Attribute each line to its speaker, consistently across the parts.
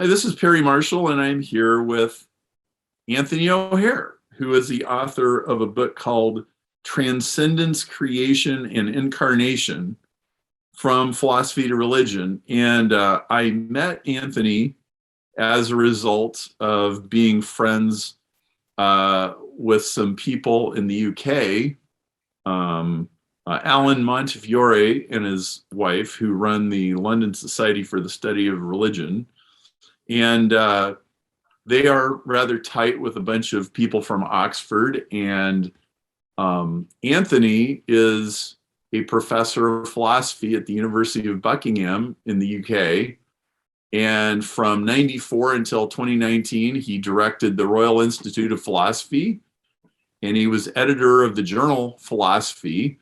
Speaker 1: Hi, this is Perry Marshall, and I'm here with Anthony O'Hear, who is the author of a book called Transcendence, Creation, and Incarnation, From Philosophy to Religion. And I met Anthony as a result of being friends with some people in the UK, Alan Montefiore and his wife, who run the London Society for the Study of Religion. And they are rather tight with a bunch of people from Oxford. And Anthony is a professor of philosophy at the University of Buckingham in the UK. And from 94 until 2019, he directed the Royal Institute of Philosophy, and he was editor of the journal Philosophy.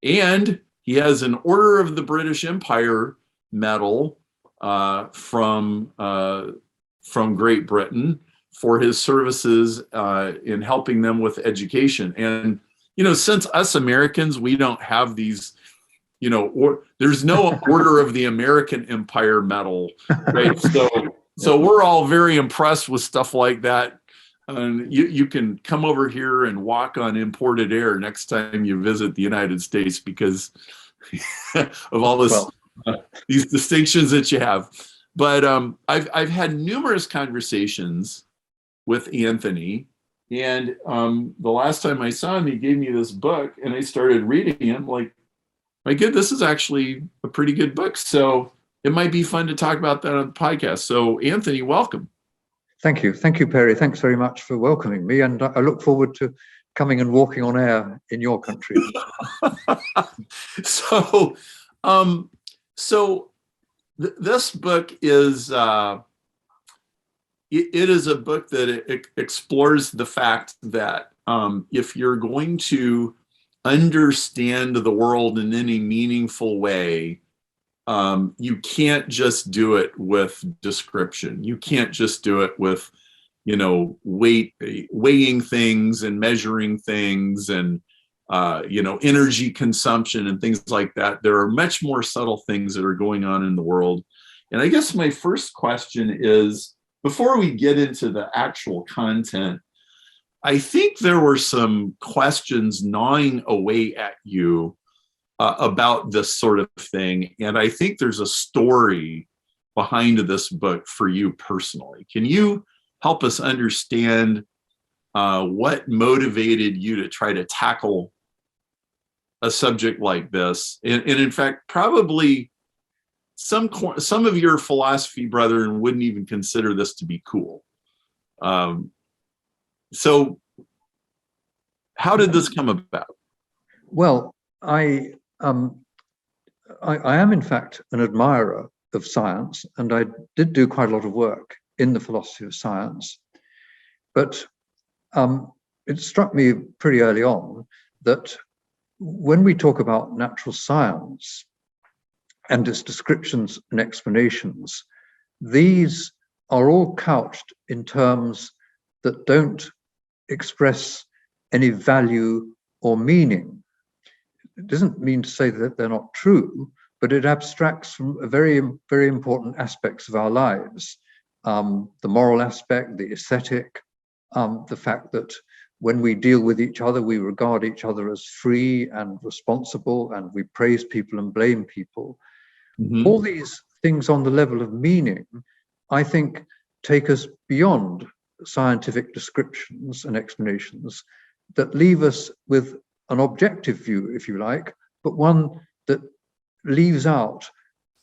Speaker 1: And he has an Order of the British Empire medal from Great Britain for his services in helping them with education. And, you know, since us Americans, we don't have these, you know, there's no Order of the American Empire medal, right? So we're all very impressed with stuff like that. You can come over here and walk on imported air next time you visit the United States because of all this, these distinctions that you have. But I've had numerous conversations with Anthony, and the last time I saw him, he gave me this book, and I started reading it. I'm like, my God, this is actually a pretty good book. So it might be fun to talk about that on the podcast. So Anthony, welcome.
Speaker 2: Thank you, Perry. Thanks very much for welcoming me, and I look forward to coming and walking on air in your country.
Speaker 1: This book is it is a book that it explores the fact that if you're going to understand the world in any meaningful way, you can't just do it with description. You can't just do it with, you know, weighing things and measuring things and you know, energy consumption and things like that. There are much more subtle things that are going on in the world. And I guess my first question is, before we get into the actual content, I think there were some questions gnawing away at you about this sort of thing. And I think there's a story behind this book for you personally. Can you help us understand what motivated you to try to tackle a subject like this? And in fact, probably some of your philosophy brethren wouldn't even consider this to be cool. So how did this come about?
Speaker 2: Well, I am in fact an admirer of science, and I did do quite a lot of work in the philosophy of science. But it struck me pretty early on that when we talk about natural science and its descriptions and explanations, these are all couched in terms that don't express any value or meaning. It doesn't mean to say that they're not true, but it abstracts from very, very important aspects of our lives. The moral aspect, the aesthetic, the fact that when we deal with each other, we regard each other as free and responsible, and we praise people and blame people. Mm-hmm. All these things on the level of meaning, I think, take us beyond scientific descriptions and explanations that leave us with an objective view, if you like, but one that leaves out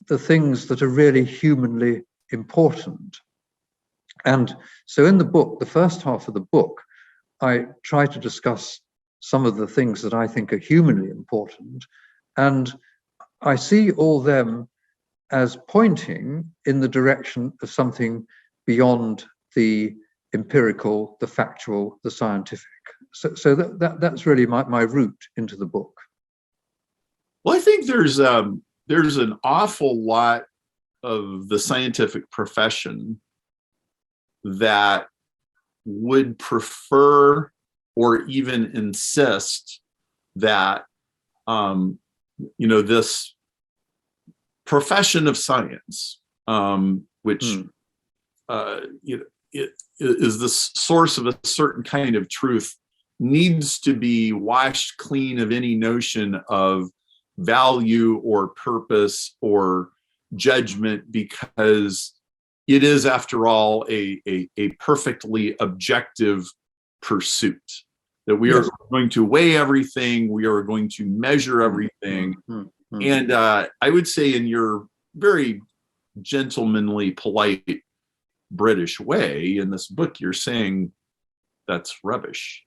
Speaker 2: the things that are really humanly important. And so in the book, the first half of the book, I try to discuss some of the things that I think are humanly important, and I see all them as pointing in the direction of something beyond the empirical, the factual, the scientific. So that's really my route into the book.
Speaker 1: Well, I think there's an awful lot of the scientific profession that would prefer or even insist that you know, this profession of science, which it is the source of a certain kind of truth needs to be washed clean of any notion of value or purpose or judgment, because it is, after all, a perfectly objective pursuit. That we are going to weigh everything, we are going to measure everything. And I would say, in your very gentlemanly, polite British way, in this book, you're saying that's rubbish.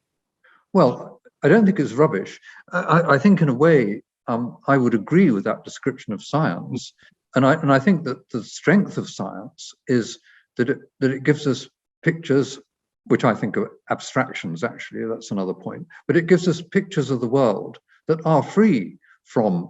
Speaker 2: Well, I don't think it's rubbish. I think, in a way, I would agree with that description of science. And I think that the strength of science is that it gives us pictures, which I think are abstractions, actually, that's another point, but it gives us pictures of the world that are free from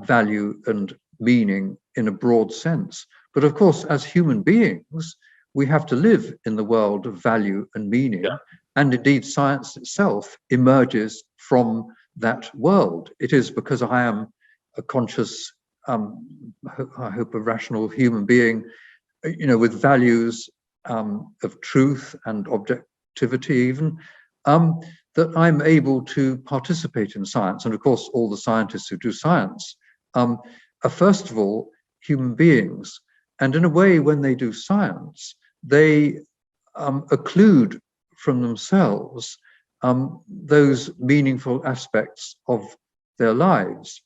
Speaker 2: value and meaning in a broad sense. But of course, as human beings, we have to live in the world of value and meaning.
Speaker 1: Yeah.
Speaker 2: And indeed, science itself emerges from that world. It is because I am a conscious, I hope a rational human being, with values of truth and objectivity even, that I'm able to participate in science. And of course, all the scientists who do science are, first of all, human beings. And in a way, when they do science, they occlude from themselves those meaningful aspects of their lives.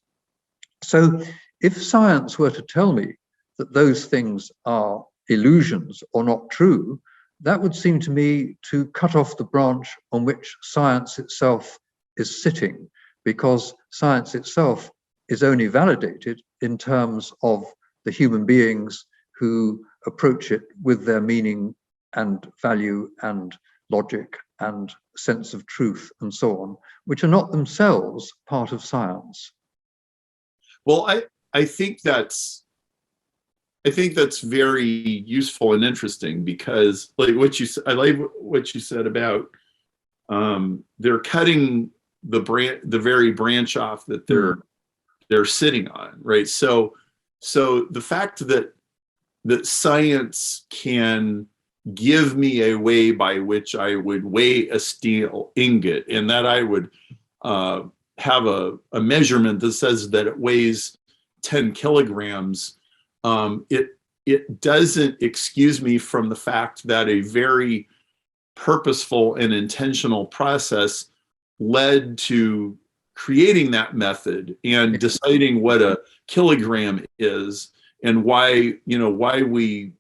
Speaker 2: So if science were to tell me that those things are illusions or not true, that would seem to me to cut off the branch on which science itself is sitting, because science itself is only validated in terms of the human beings who approach it with their meaning and value and logic and sense of truth and so on, which are not themselves part of science.
Speaker 1: Well, I think that's very useful and interesting, because I like what you said about they're cutting the very branch off that they're sitting on, right? So the fact that science can give me a way by which I would weigh a steel ingot, and that I would have a measurement that says that it weighs 10 kilograms, it doesn't excuse me from the fact that a very purposeful and intentional process led to creating that method and deciding what a kilogram is, and why we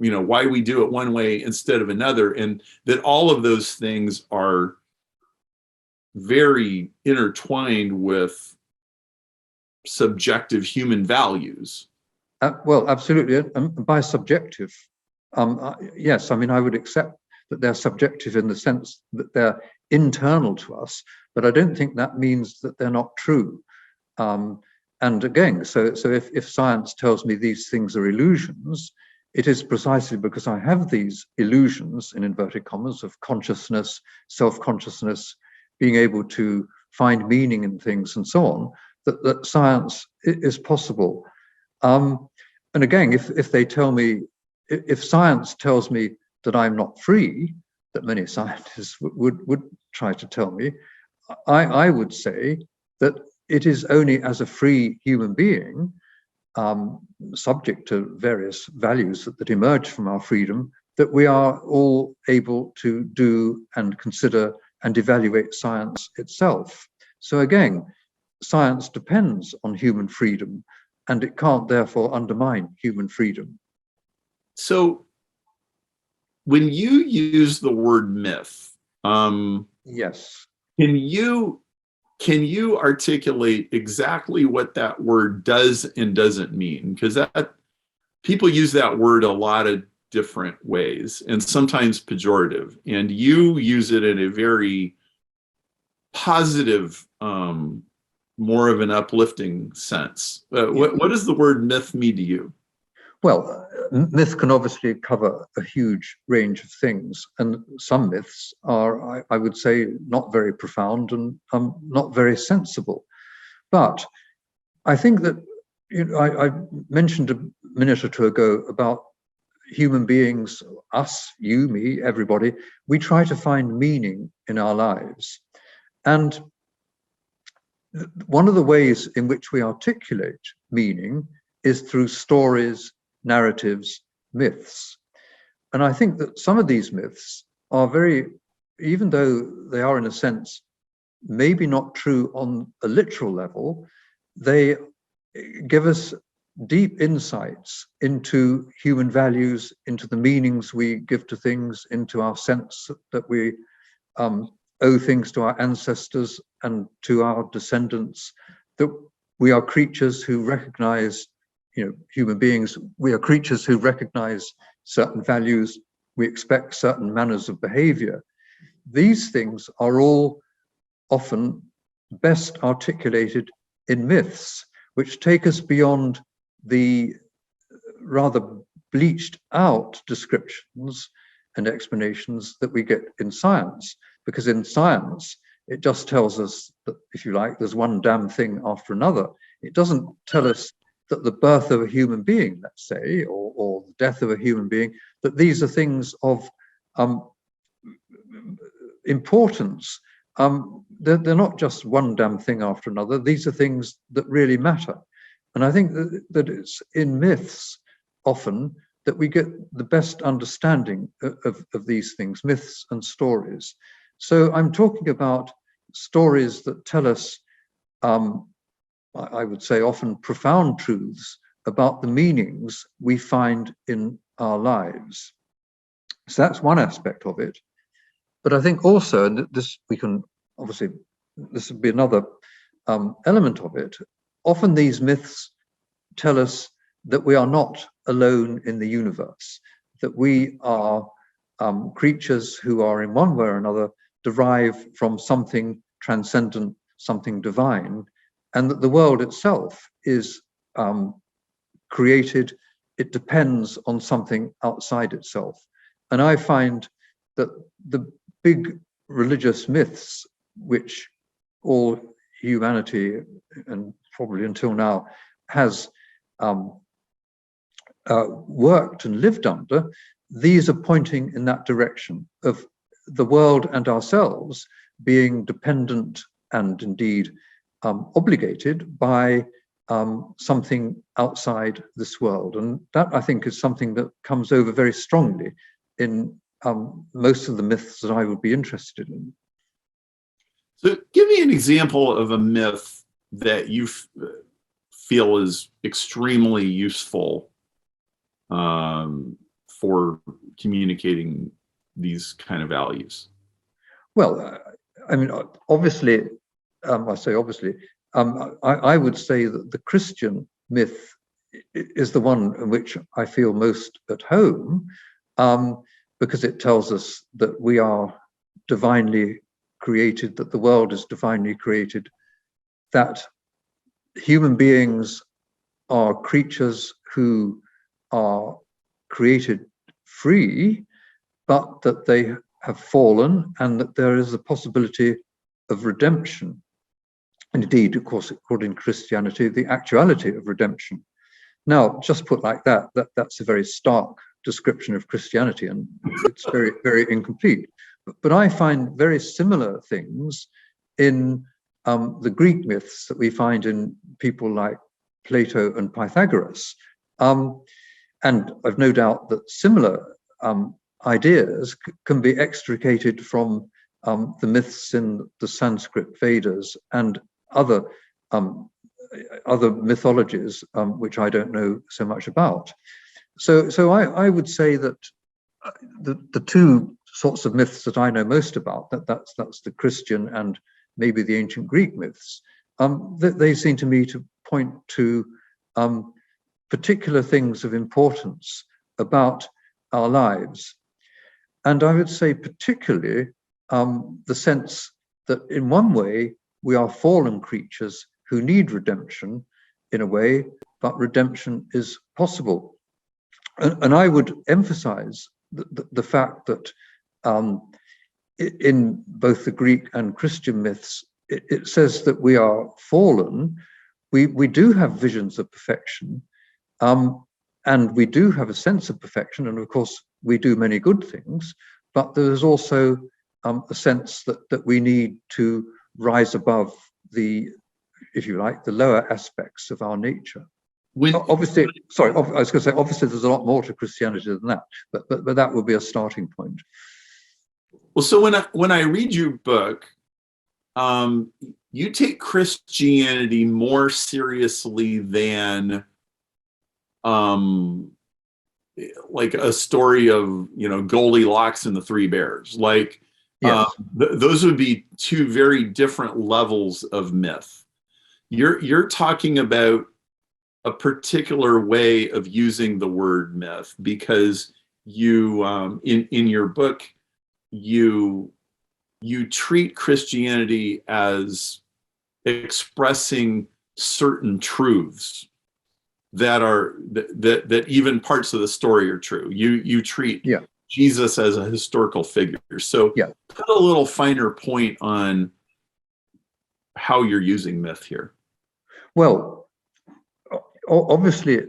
Speaker 1: do it one way instead of another, and that all of those things are very intertwined with subjective human values.
Speaker 2: Well, absolutely. By subjective, yes, I mean, I would accept that they're subjective in the sense that they're internal to us, but I don't think that means that they're not true. And again, so if science tells me these things are illusions, it is precisely because I have these illusions, in inverted commas, of consciousness, self-consciousness, being able to find meaning in things and so on, that science is possible. And again, if they tell me, if science tells me that I'm not free, that many scientists would try to tell me, I would say that it is only as a free human being, subject to various values that emerge from our freedom, that we are all able to do and consider and evaluate science itself. So again, science depends on human freedom, and it can't therefore undermine human freedom.
Speaker 1: So when you use the word myth,
Speaker 2: yes,
Speaker 1: can you articulate exactly what that word does and doesn't mean? Because that people use that word a lot of different ways, and sometimes pejorative, and you use it in a very positive, more of an uplifting sense. What does the word myth mean to you?
Speaker 2: Well, myth can obviously cover a huge range of things, and some myths are, I would say, not very profound and not very sensible. But I think that I mentioned a minute or two ago about human beings, us, you, me, everybody, we try to find meaning in our lives. And one of the ways in which we articulate meaning is through stories, narratives, myths. And I think that some of these myths are very, even though they are in a sense maybe not true on a literal level, they give us deep insights into human values, into the meanings we give to things, into our sense that we owe things to our ancestors and to our descendants, that we are creatures who recognize, human beings, we are creatures who recognize certain values, we expect certain manners of behavior. These things are all often best articulated in myths, which take us beyond the rather bleached out descriptions and explanations that we get in science. Because in science, it just tells us that, if you like, there's one damn thing after another. It doesn't tell us that the birth of a human being, let's say, or the death of a human being, that these are things of importance. They're not just one damn thing after another. These are things that really matter. And I think that it's in myths often that we get the best understanding of these things, myths and stories. So I'm talking about stories that tell us, I would say often profound truths about the meanings we find in our lives. So that's one aspect of it. But I think also, and this we can obviously, this would be another element of it, often these myths tell us that we are not alone in the universe, that we are creatures who are in one way or another derived from something transcendent, something divine, and that the world itself is created, it depends on something outside itself. And I find that the big religious myths, which all humanity, and probably until now, has worked and lived under, these are pointing in that direction of the world and ourselves being dependent and indeed obligated by something outside this world. And that, I think, is something that comes over very strongly in most of the myths that I would be interested in.
Speaker 1: So give me an example of a myth that you feel is extremely useful for communicating these kind of values.
Speaker 2: Well, I mean, obviously, I say obviously, I would say that the Christian myth is the one in which I feel most at home, because it tells us that we are divinely created, that the world is divinely created, that human beings are creatures who are created free, but that they have fallen and that there is a possibility of redemption. And indeed, of course, according to Christianity, the actuality of redemption. Now, just put like that, that's a very stark description of Christianity, and it's very, very incomplete. But I find very similar things in the Greek myths that we find in people like Plato and Pythagoras. And I've no doubt that similar ideas can be extricated from the myths in the Sanskrit Vedas and other mythologies, which I don't know so much about. So I would say that the two sorts of myths that I know most about, that's the Christian and maybe the ancient Greek myths, they seem to me to point to particular things of importance about our lives. And I would say particularly the sense that in one way we are fallen creatures who need redemption in a way, but redemption is possible. And I would emphasize the fact that in both the Greek and Christian myths, it says that we are fallen. We do have visions of perfection, and we do have a sense of perfection, and of course we do many good things, but there's also a sense that we need to rise above the, if you like, the lower aspects of our nature. Obviously, sorry, I was going to say, obviously there's a lot more to Christianity than that, but that would be a starting point.
Speaker 1: Well, so when I read your book, you take Christianity more seriously than like a story of, you know, Goldilocks and the Three Bears. Like,
Speaker 2: yes.
Speaker 1: Those would be two very different levels of myth. You're talking about a particular way of using the word myth, because you in your book you treat Christianity as expressing certain truths that even parts of the story are true. You treat Jesus as a historical figure. So put a little finer point on how you're using myth here.
Speaker 2: Well, obviously,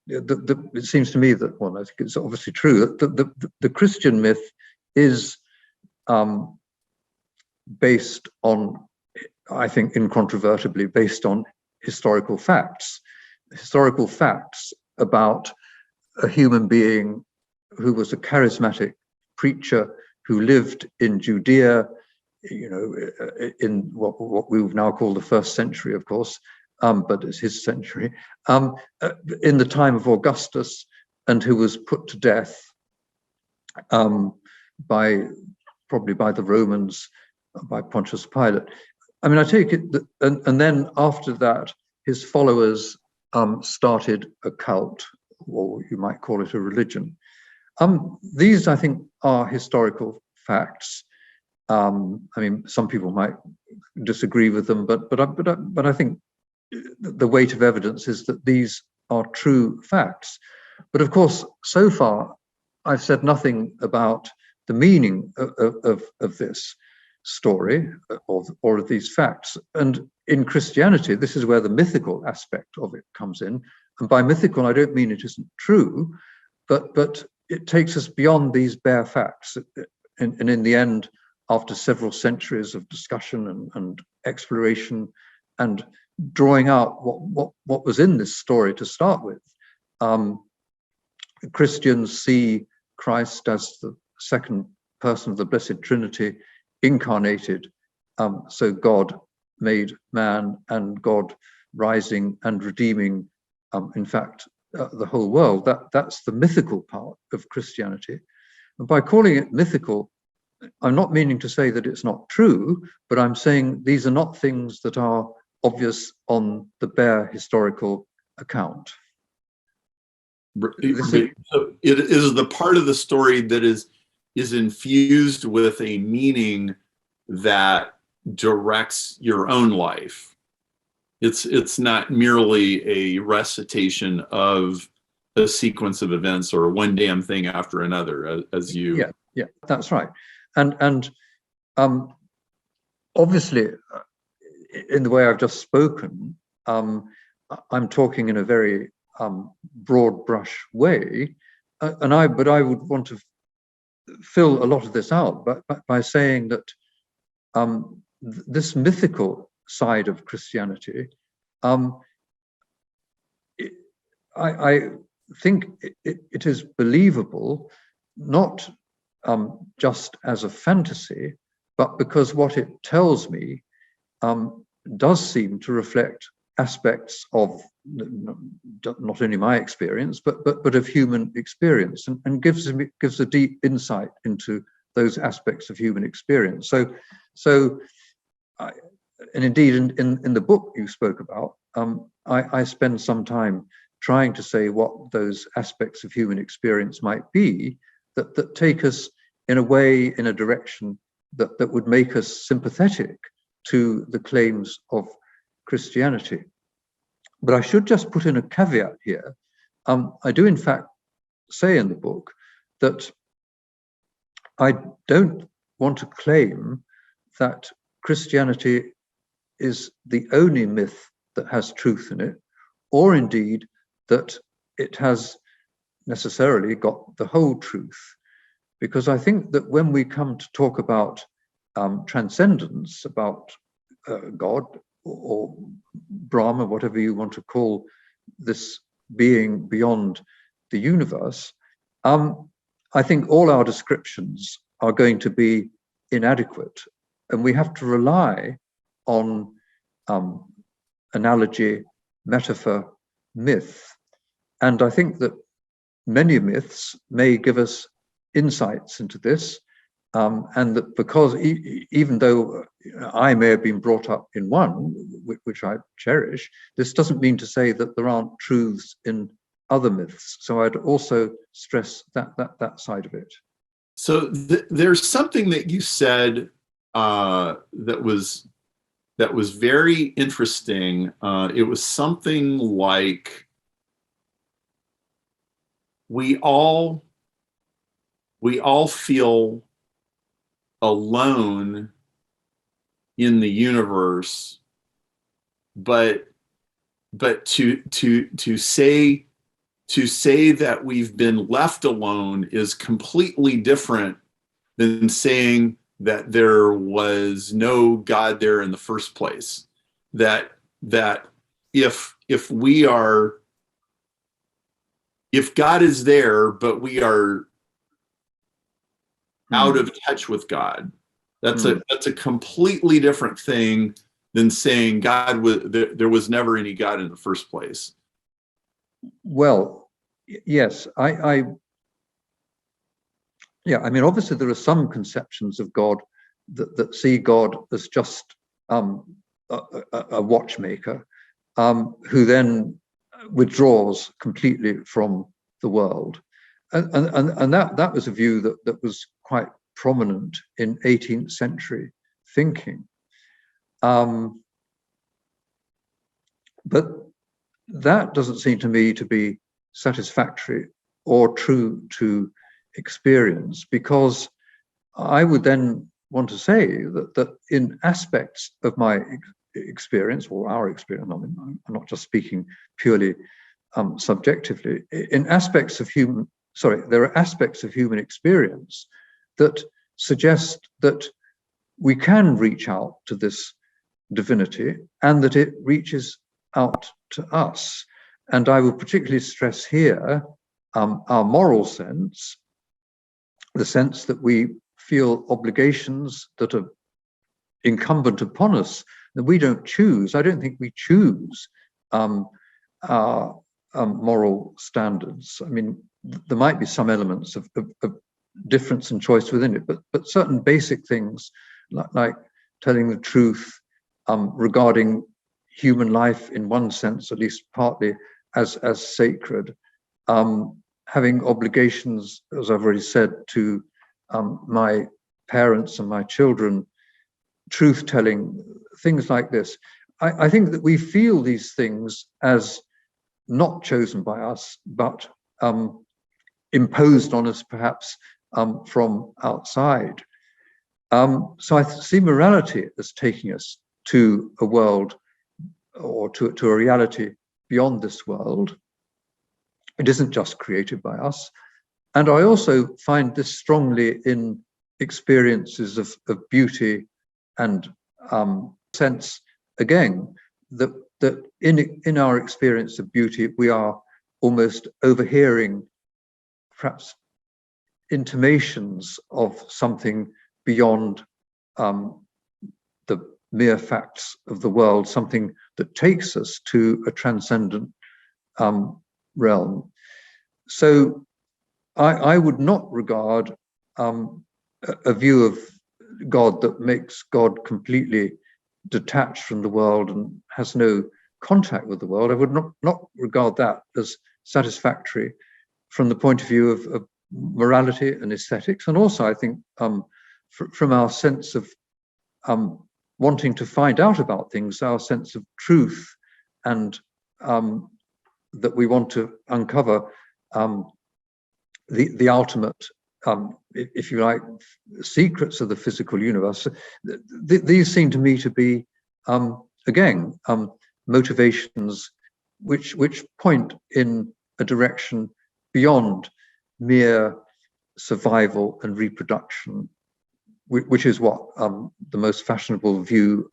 Speaker 2: it seems to me that, well, I think it's obviously true that the Christian myth is based on, I think, incontrovertibly based on historical facts about a human being who was a charismatic preacher who lived in Judea, you know, in what we would now call the first century, of course, but it's his century, in the time of Augustus, and who was put to death probably by the Romans, by Pontius Pilate. I mean, I take it that, and then after that, his followers started a cult, or you might call it a religion. These, I think, are historical facts. I mean, some people might disagree with them, but I think the weight of evidence is that these are true facts. But of course, so far, I've said nothing about the meaning of this story or of these facts. And in Christianity, this is where the mythical aspect of it comes in. And by mythical, I don't mean it isn't true, but it takes us beyond these bare facts. And in the end, after several centuries of discussion and exploration and drawing out what was in this story to start with, Christians see Christ as the second person of the Blessed Trinity, incarnated. So God made man, and God rising and redeeming, in fact, the whole world. That's the mythical part of Christianity. And by calling it mythical, I'm not meaning to say that it's not true, but I'm saying these are not things that are obvious on the bare historical account.
Speaker 1: So it is the part of the story that is infused with a meaning that directs your own life. It's not merely a recitation of a sequence of events or one damn thing after another, as you.
Speaker 2: Yeah, that's right. And obviously, in the way I've just spoken, I'm talking in a very broad brush way, but I would want to fill a lot of this out by saying that this mythical side of Christianity, I think it is believable, not just as a fantasy, but because what it tells me does seem to reflect aspects of not only my experience, but of human experience, and gives a deep insight into those aspects of human experience. And indeed, in the book you spoke about, I spend some time trying to say what those aspects of human experience might be that take us in a way, in a direction that would make us sympathetic to the claims of Christianity. But I should just put in a caveat here. I do in fact say in the book that I don't want to claim that Christianity is the only myth that has truth in it, or indeed that it has necessarily got the whole truth, because I think that when we come to talk about transcendence, about God or Brahma, whatever you want to call this being beyond the universe, I think all our descriptions are going to be inadequate, and we have to rely on analogy, metaphor, myth. And I think that many myths may give us insights into this, and that because even though I may have been brought up in one, which I cherish, this doesn't mean to say that there aren't truths in other myths. So I'd also stress that side of it.
Speaker 1: So there's something that you said that was very interesting. It was something like, we all feel alone in the universe, but to say that we've been left alone is completely different than saying that there was no God there in the first place. That if God is there, but we are out of touch with God, that's a completely different thing than saying there was never any God in the first place.
Speaker 2: Well, yes, I mean, obviously there are some conceptions of God that see God as just a watchmaker who then withdraws completely from the world, and that was a view that was quite prominent in 18th century thinking, but that doesn't seem to me to be satisfactory or true to experience, because I would then want to say that in aspects of my experience, or our experience, I'm not just speaking purely subjectively, in aspects of there are aspects of human experience that suggest that we can reach out to this divinity and that it reaches out to us. And I would particularly stress here our moral sense, the sense that we feel obligations that are incumbent upon us that we don't choose. I don't think we choose our moral standards. I mean, there might be some elements of difference and choice within it, but certain basic things like telling the truth regarding human life in one sense, at least partly, as sacred, having obligations, as I've already said, to my parents and my children, truth-telling, things like this. I think that we feel these things as not chosen by us, but imposed on us perhaps from outside. So I see morality as taking us to a world, or to a reality beyond this world. It isn't just created by us. And I also find this strongly in experiences of beauty and sense, again, that in our experience of beauty, we are almost overhearing perhaps intimations of something beyond the mere facts of the world, something that takes us to a transcendent realm. So I would not regard a view of God that makes God completely detached from the world and has no contact with the world. I would not regard that as satisfactory from the point of view of morality and aesthetics. And also, I think from our sense of wanting to find out about things, our sense of truth, and that we want to uncover the ultimate, if you like, secrets of the physical universe. These seem to me to be, again, motivations which point in a direction beyond mere survival and reproduction, which is what the most fashionable view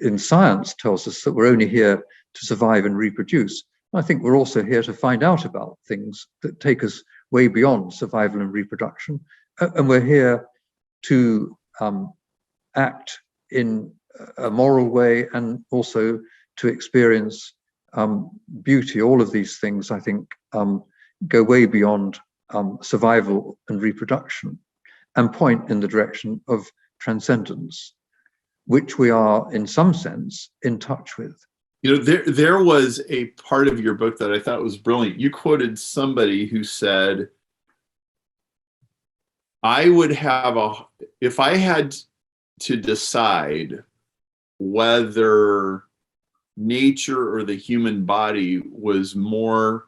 Speaker 2: in science tells us, that we're only here to survive and reproduce. I think we're also here to find out about things that take us way beyond survival and reproduction. And we're here to act in a moral way and also to experience beauty. All of these things, I think, go way beyond survival and reproduction and point in the direction of transcendence, which we are, in some sense, in touch with.
Speaker 1: You know, there was a part of your book that I thought was brilliant. You quoted somebody who said, if I had to decide whether nature or the human body was more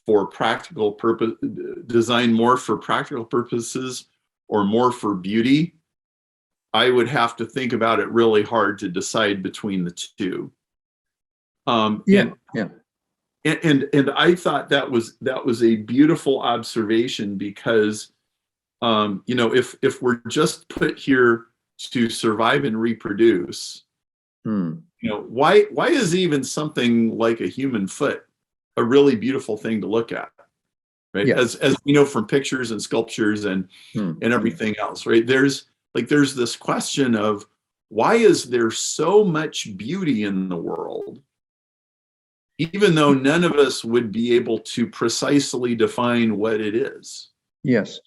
Speaker 1: for practical purpose, designed more for practical purposes or more for beauty, I would have to think about it really hard to decide between the two. And I thought that was a beautiful observation, because you know, if we're just put here to survive and reproduce, you know, why is even something like a human foot a really beautiful thing to look at, right?
Speaker 2: Yes.
Speaker 1: As we know from pictures and sculptures and everything else, right? There's this question of, why is there so much beauty in the world, even though none of us would be able to precisely define what it is?
Speaker 2: Yes.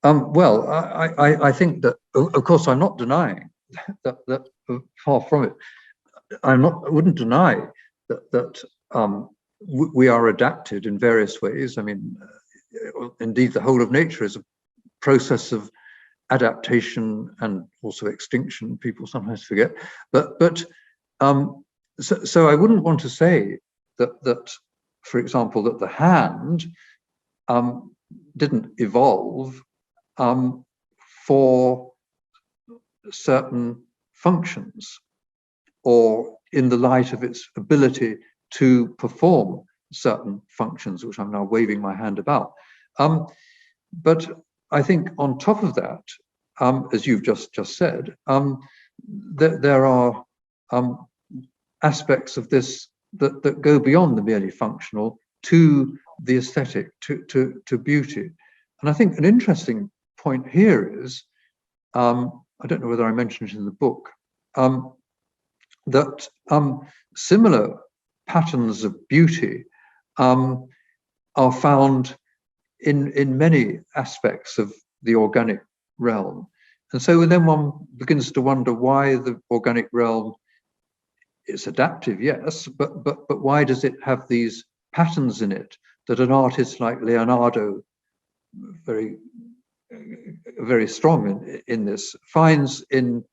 Speaker 2: Well, I think that, of course, I'm not denying that far from it. I wouldn't deny that we are adapted in various ways. I mean, indeed, the whole of nature is a process of adaptation and also extinction. People sometimes forget, but so I wouldn't want to say that, for example, that the hand didn't evolve for certain functions, or in the light of its ability to perform certain functions, which I'm now waving my hand about. But I think on top of that, as you've just said, there are aspects of this that go beyond the merely functional to the aesthetic, to beauty. And I think an interesting point here is, I don't know whether I mentioned it in the book, that similar patterns of beauty are found in many aspects of the organic realm. And so then one begins to wonder why the organic realm is adaptive, yes, but why does it have these patterns in it that an artist like Leonardo, very strong in this, finds in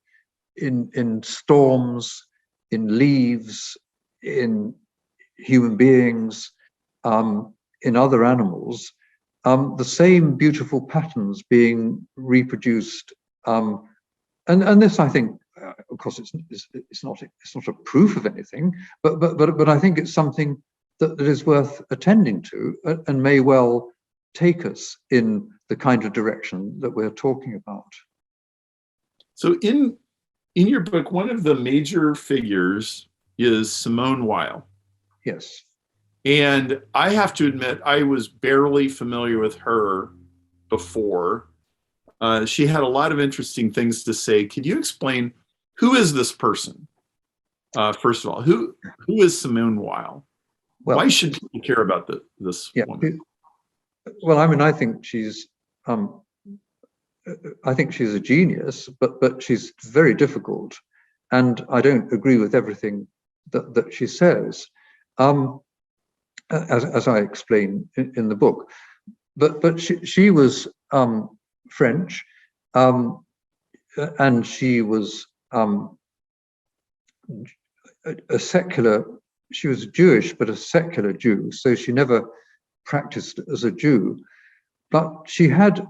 Speaker 2: storms, in leaves, in human beings, in other animals, the same beautiful patterns being reproduced. And this, I think, of course, it's not a proof of anything, but I think it's something that is worth attending to, and may well take us in the kind of direction that we're talking about.
Speaker 1: So in your book, one of the major figures is Simone Weil.
Speaker 2: Yes.
Speaker 1: And I have to admit, I was barely familiar with her before. She had a lot of interesting things to say. Could you explain, who is this person? First of all, who is Simone Weil? Well, why should people care about this woman?
Speaker 2: Well, I mean, I think she's a genius, but she's very difficult, and I don't agree with everything that she says, as I explain in the book. But she was French, and she was a secular. She was Jewish, but a secular Jew, so she never practiced as a Jew. But she had,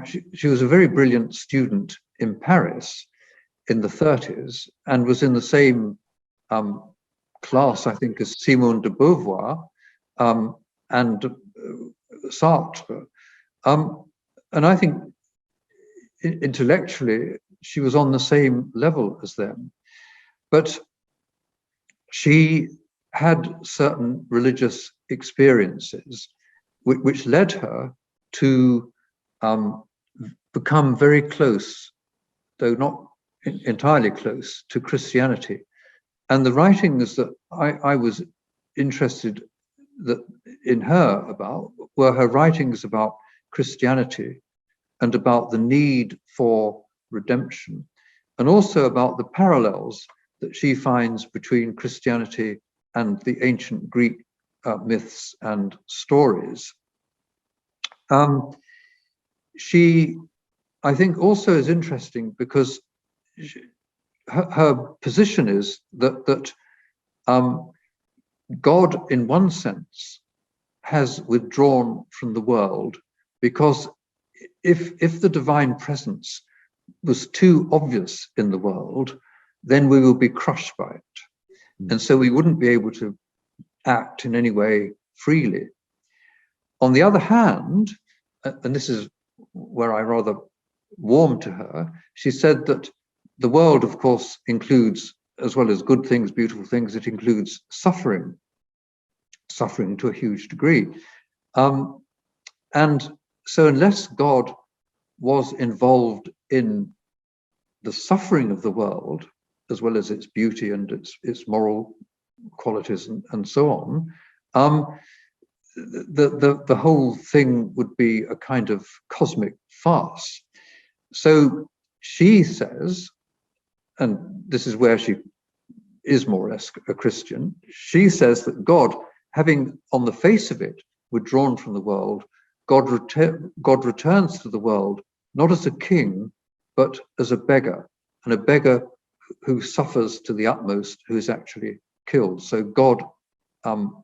Speaker 2: she was a very brilliant student in Paris in the 30s, and was in the same class, I think, as Simone de Beauvoir, and Sartre. And I think intellectually she was on the same level as them, but she had certain religious experiences which led her to become very close, though not entirely close, to Christianity. And the writings that I was interested in her about were her writings about Christianity and about the need for redemption, and also about the parallels that she finds between Christianity and the ancient Greek myths and stories. She, I think, also is interesting because her position is that God, in one sense, has withdrawn from the world, because if the divine presence was too obvious in the world, then we will be crushed by it. And so we wouldn't be able to act in any way freely. On the other hand, and this is where I rather warmed to her, she said that the world, of course, includes, as well as good things, beautiful things, it includes suffering to a huge degree. And so unless God was involved in the suffering of the world, as well as its beauty and its moral qualities and so on, the whole thing would be a kind of cosmic farce. So she says, and this is where she is more or less a Christian, she says that God, having on the face of it withdrawn from the world, God returns to the world not as a king, but as a beggar, and a beggar who suffers to the utmost, who is actually killed. So God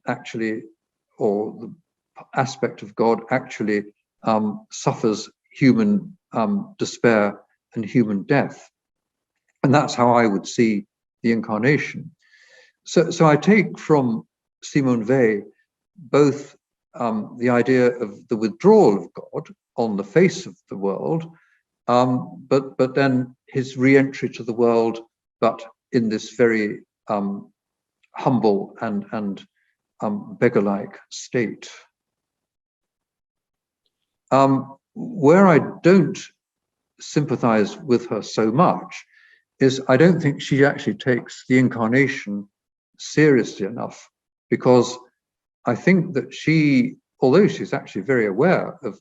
Speaker 2: actually, or the aspect of God actually suffers human despair and human death. And that's how I would see the Incarnation. So I take from Simone Weil both the idea of the withdrawal of God on the face of the world, but then his re-entry to the world, but in this very humble and beggar-like state. Where I don't sympathize with her so much is I don't think she actually takes the Incarnation seriously enough, because I think that she, although she's actually very aware of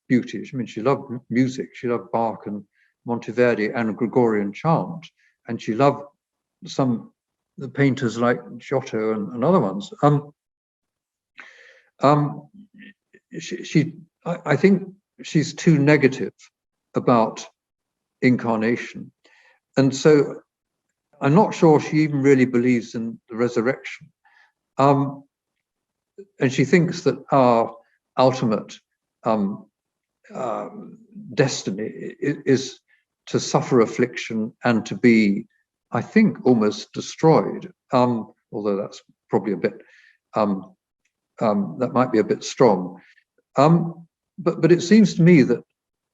Speaker 2: beauty, I mean, she loved music, she loved Bach and Monteverdi and Gregorian chant, and she loved the painters like Giotto and other ones. I think she's too negative about Incarnation. And so I'm not sure she even really believes in the resurrection. And she thinks that our ultimate destiny is to suffer affliction and to be, I think, almost destroyed. Although that's probably a bit, that might be a bit strong. But it seems to me that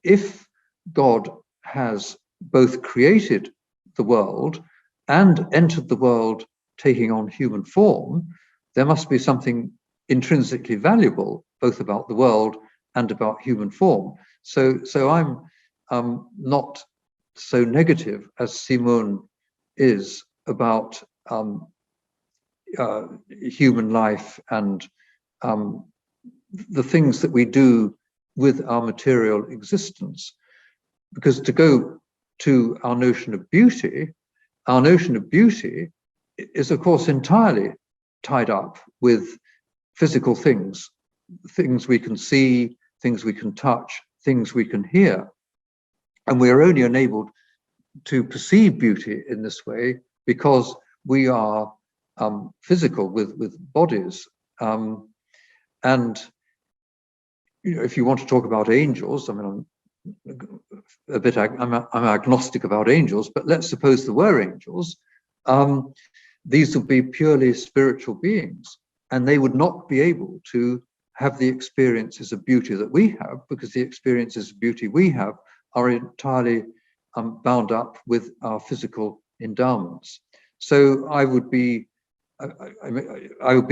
Speaker 2: if God has both created the world and entered the world taking on human form, there must be something intrinsically valuable both about the world and about human form. So I'm not so negative as Simone is about human life and the things that we do with our material existence. Because to go to our notion of beauty is, of course, entirely tied up with physical things, things we can see, things we can touch, things we can hear. And we are only enabled to perceive beauty in this way because we are physical with bodies. And you know, if you want to talk about angels, I mean, I'm agnostic about angels, but let's suppose there were angels. These would be purely spiritual beings, and they would not be able to have the experiences of beauty that we have, because the experiences of beauty we have are entirely bound up with our physical endowments. So I would be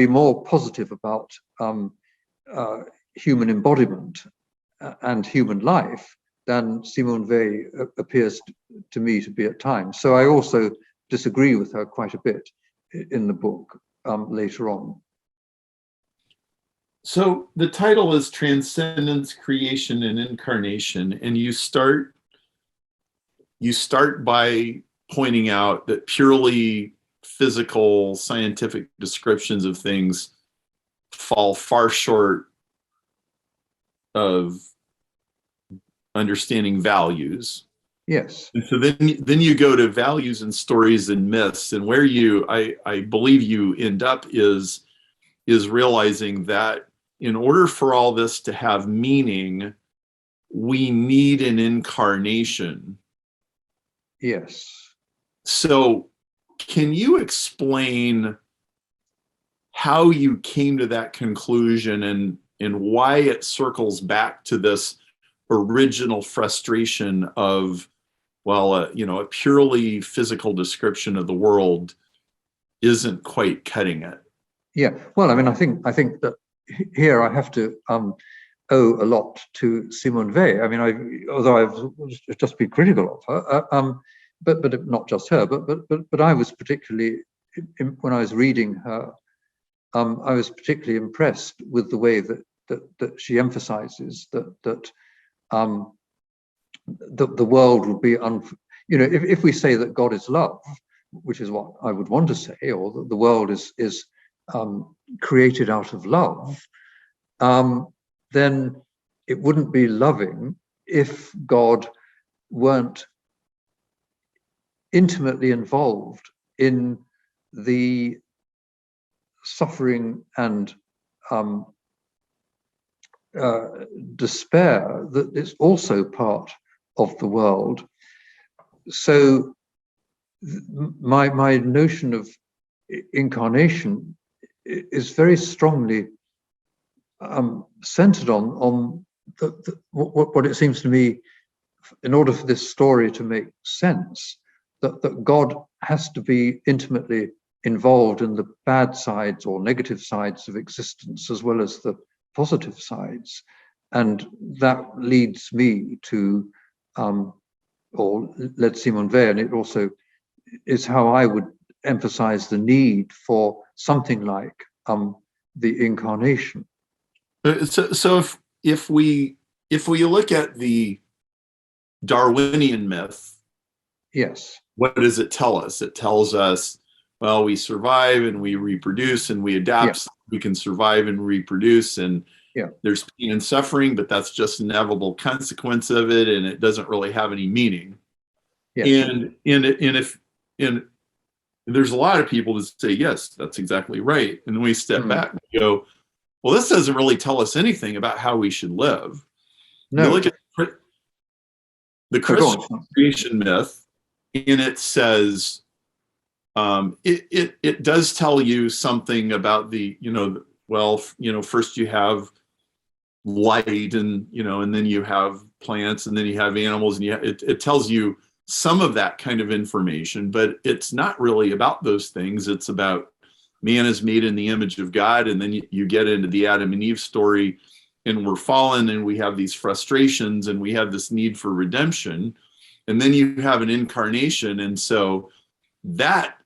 Speaker 2: more positive about human embodiment and human life than Simone Weil appears to me to be at times. So I also disagree with her quite a bit in the book later on.
Speaker 1: So the title is Transcendence, Creation, and Incarnation, and you start by pointing out that purely physical, scientific descriptions of things fall far short of understanding values.
Speaker 2: Yes.
Speaker 1: And so then you go to values and stories and myths, and where I believe you end up is realizing that in order for all this to have meaning, we need an incarnation.
Speaker 2: Yes.
Speaker 1: So can you explain how you came to that conclusion and why it circles back to this original frustration of, well, a purely physical description of the world isn't quite cutting it?
Speaker 2: Yeah. Well, I mean, I think that here I have to owe a lot to Simone Weil. I mean, although I've just been critical of her, but not just her, but I was particularly, when I was reading her, I was particularly impressed with the way that she emphasizes that the world would be if we say that God is love, which is what I would want to say, or that the world is created out of love, then it wouldn't be loving if God weren't intimately involved in the suffering and despair that is also part of the world. So my notion of incarnation is very strongly centered on what it seems to me, in order for this story to make sense, that God has to be intimately involved in the bad sides or negative sides of existence as well as the positive sides. And that leads me to, or led Simone Weil, and it also is how I would emphasize the need for something like the incarnation.
Speaker 1: So if we look at the Darwinian myth,
Speaker 2: yes,
Speaker 1: what does it tell us? It tells us, well, we survive and we reproduce and we adapt.
Speaker 2: Yeah.
Speaker 1: So we can survive and reproduce, and
Speaker 2: yeah,
Speaker 1: there's pain and suffering, but that's just an inevitable consequence of it, and it doesn't really have any meaning.
Speaker 2: yes,
Speaker 1: And there's a lot of people that say, yes, that's exactly right. And then we step back and go, well, this doesn't really tell us anything about how we should live.
Speaker 2: no.
Speaker 1: You look at the Christian creation myth, and it says, it does tell you something about first you have light, and then you have plants, and then you have animals, and it tells you some of that kind of information, but it's not really about those things. It's about man is made in the image of God, and then you get into the Adam and Eve story, and we're fallen, and we have these frustrations, and we have this need for redemption, and then you have an incarnation, and so that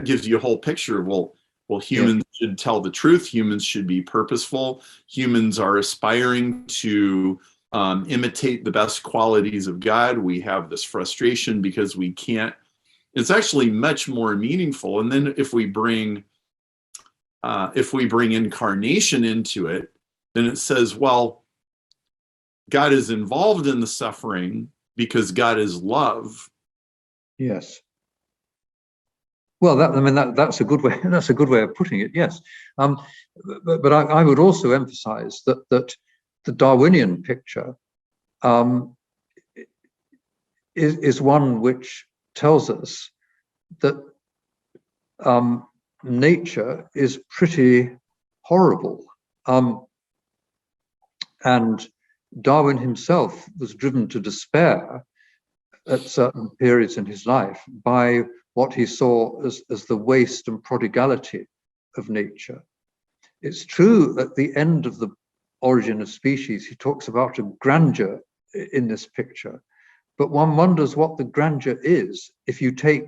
Speaker 1: gives you a whole picture of, well, humans should tell the truth, humans should be purposeful, humans are aspiring to imitate the best qualities of God. We have this frustration because we can't. It's actually much more meaningful. And then if we bring incarnation into it, then it says, well, God is involved in the suffering because God is love.
Speaker 2: Yes. Well, that's a good way. That's a good way of putting it. Yes, but I would also emphasize that the Darwinian picture is one which tells us that nature is pretty horrible. And Darwin himself was driven to despair at certain periods in his life by what he saw as the waste and prodigality of nature. It's true at the end of the Origin of Species, he talks about a grandeur in this picture, but one wonders what the grandeur is if you take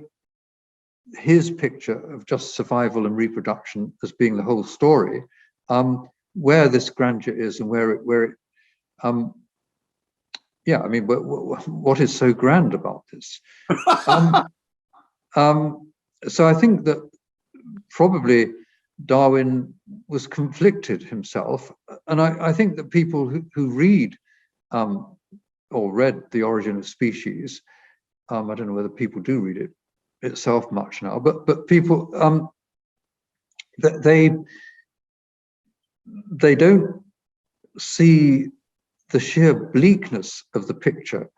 Speaker 2: his picture of just survival and reproduction as being the whole story, where this grandeur is and where it yeah, I mean, what is so grand about this? So I think that probably Darwin was conflicted himself, and I think that people who read or read The Origin of Species, I don't know whether people do read it itself much now, but people they don't see the sheer bleakness of the picture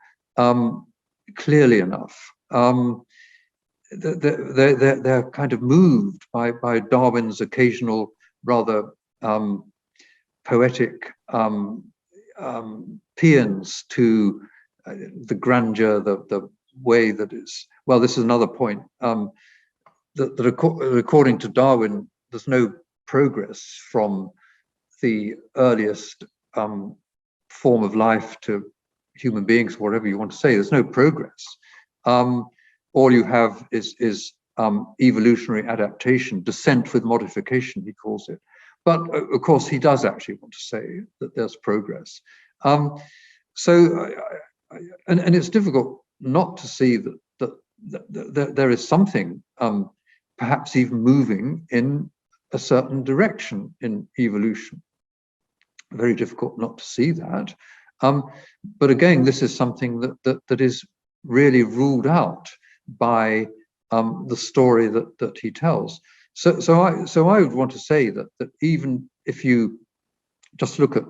Speaker 2: clearly enough. They're kind of moved by Darwin's occasional rather poetic paeans to the grandeur, the way that it's, well, this is another point, that according to Darwin, there's no progress from the earliest form of life to human beings, whatever you want to say. There's no progress. All you have is evolutionary adaptation, descent with modification, he calls it. But of course, he does actually want to say that there's progress. And it's difficult not to see that there is something perhaps even moving in a certain direction in evolution. Very difficult not to see that. But again, this is something that is really ruled out by the story that he tells. So I would want to say that even if you just look at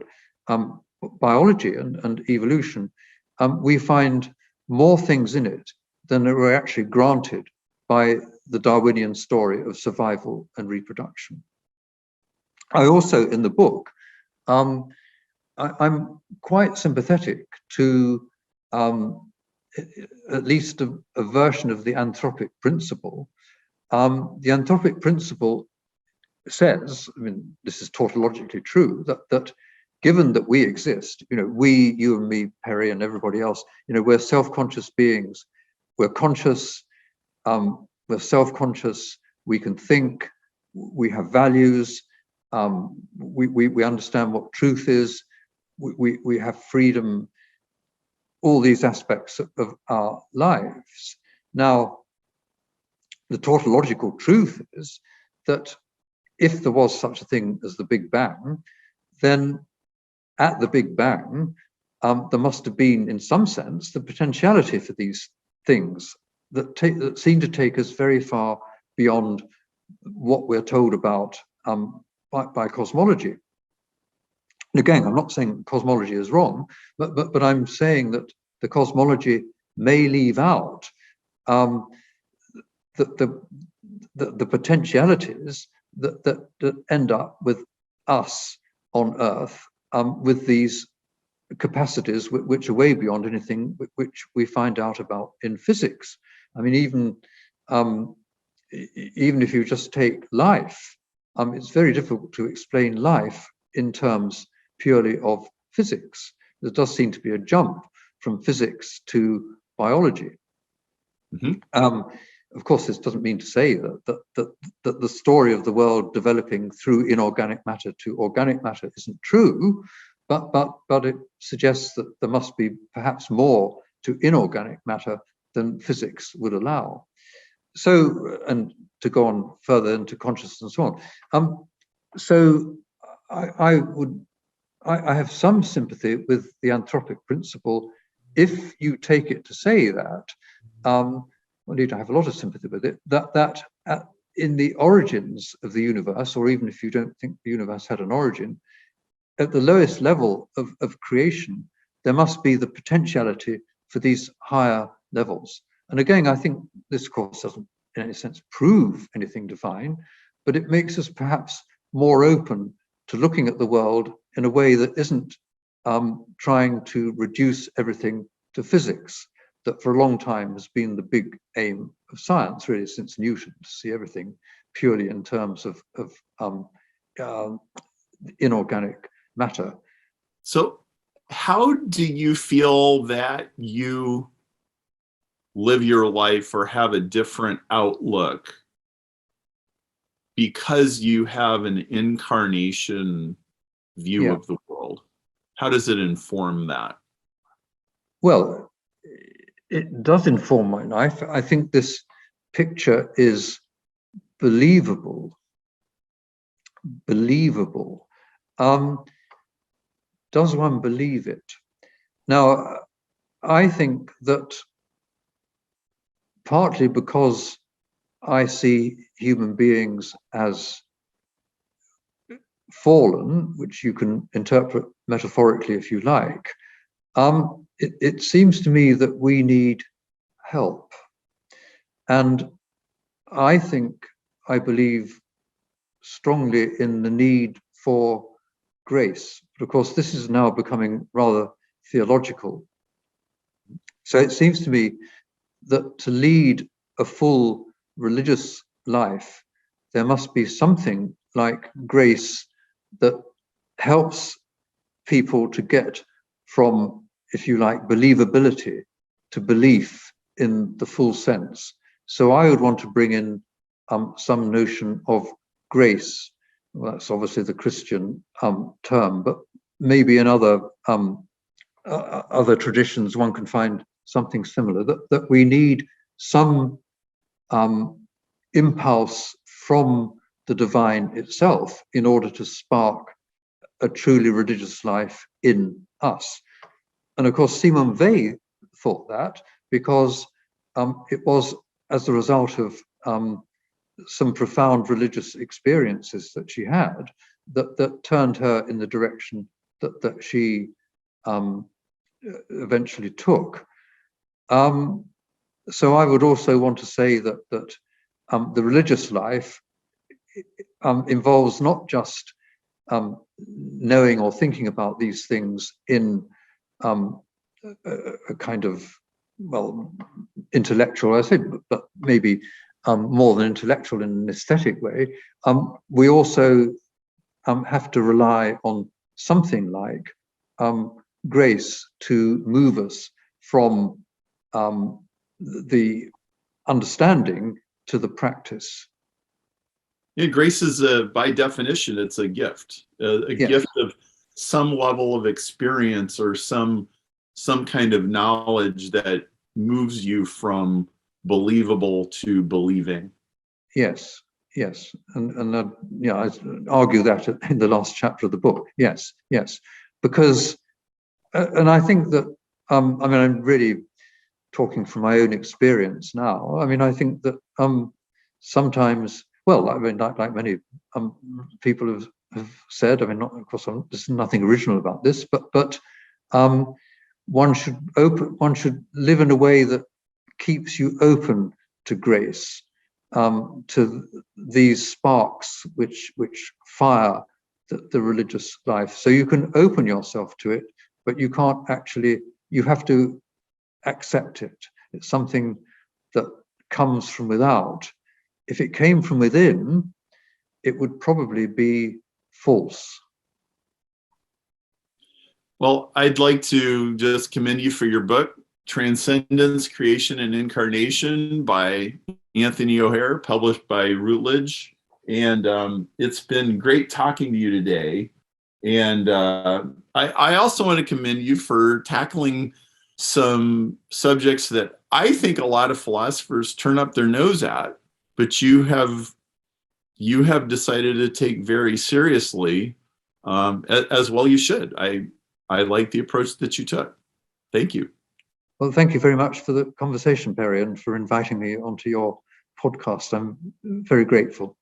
Speaker 2: biology and evolution, we find more things in it than were actually granted by the Darwinian story of survival and reproduction. I also, in the book, I'm quite sympathetic to at least a version of the Anthropic Principle. The Anthropic Principle says, I mean, this is tautologically true, that given that we exist, we, you and me, Perry, and everybody else, we're self-conscious beings. We're conscious, we're self-conscious, we can think, we have values, we understand what truth is, we have freedom, all these aspects of our lives. Now, the tautological truth is that if there was such a thing as the Big Bang, then at the Big Bang, there must have been, in some sense, the potentiality for these things that seem to take us very far beyond what we're told about by cosmology. And again, I'm not saying cosmology is wrong, but I'm saying that the cosmology may leave out the potentialities that end up with us on Earth with these capacities which are way beyond anything which we find out about in physics. I mean, even if you just take life, it's very difficult to explain life in terms purely of physics. There does seem to be a jump from physics to biology. Mm-hmm. Of course, this doesn't mean to say that the story of the world developing through inorganic matter to organic matter isn't true, but it suggests that there must be perhaps more to inorganic matter than physics would allow. So, and to go on further into consciousness and so on. So I have some sympathy with the Anthropic Principle if you take it to say that, well, indeed, I have a lot of sympathy with it, that in the origins of the universe, or even if you don't think the universe had an origin, at the lowest level of creation, there must be the potentiality for these higher levels. And again, I think this course doesn't in any sense prove anything divine, but it makes us perhaps more open to looking at the world in a way that isn't trying to reduce everything to physics, that for a long time has been the big aim of science, really, since Newton, to see everything purely in terms of inorganic matter.
Speaker 1: So how do you feel that you live your life or have a different outlook because you have an incarnation view of the world? How does it inform that?
Speaker 2: Well, it does inform my life. I think this picture is believable. Believable. Does one believe it? Now, I think that partly because I see human beings as fallen, which you can interpret metaphorically if you like, it seems to me that we need help. And I believe strongly in the need for grace. But of course, this is now becoming rather theological. So it seems to me that to lead a full religious life, there must be something like grace that helps people to get from, if you like, believability to belief in the full sense. So I would want to bring in some notion of grace. Well, that's obviously the Christian term, but maybe in other traditions one can find something similar, that we need some impulse from the divine itself in order to spark a truly religious life in us. And of course, Simone Weil thought that because it was as a result of some profound religious experiences that she had that turned her in the direction that she eventually took. So I would also want to say that the religious life involves not just knowing or thinking about these things in a kind of, well, intellectual, I say, but maybe more than intellectual in an aesthetic way. We also have to rely on something like grace to move us from the understanding to the practice.
Speaker 1: Yeah, grace is by definition, it's a gift, a gift of some level of experience or some kind of knowledge that moves you from believable to believing.
Speaker 2: Yes, and I argue that in the last chapter of the book. Yes, because, and I think that I mean, I'm really talking from my own experience now. I mean, I think that sometimes, well, I mean, like many people have said, I mean, not, of course, there's nothing original about this, but one should live in a way that keeps you open to grace, to these sparks which fire the religious life. So you can open yourself to it, but you can't actually, you have to accept it. It's something that comes from without. If it came from within, it would probably be false.
Speaker 1: Well, I'd like to just commend you for your book, Transcendence, Creation, and Incarnation by Anthony O'Hear, published by Routledge. And it's been great talking to you today. And I also want to commend you for tackling some subjects that I think a lot of philosophers turn up their nose at, but you have decided to take very seriously, as well you should. I like the approach that you took. Thank you.
Speaker 2: Well, thank you very much for the conversation, Perry, and for inviting me onto your podcast. I'm very grateful.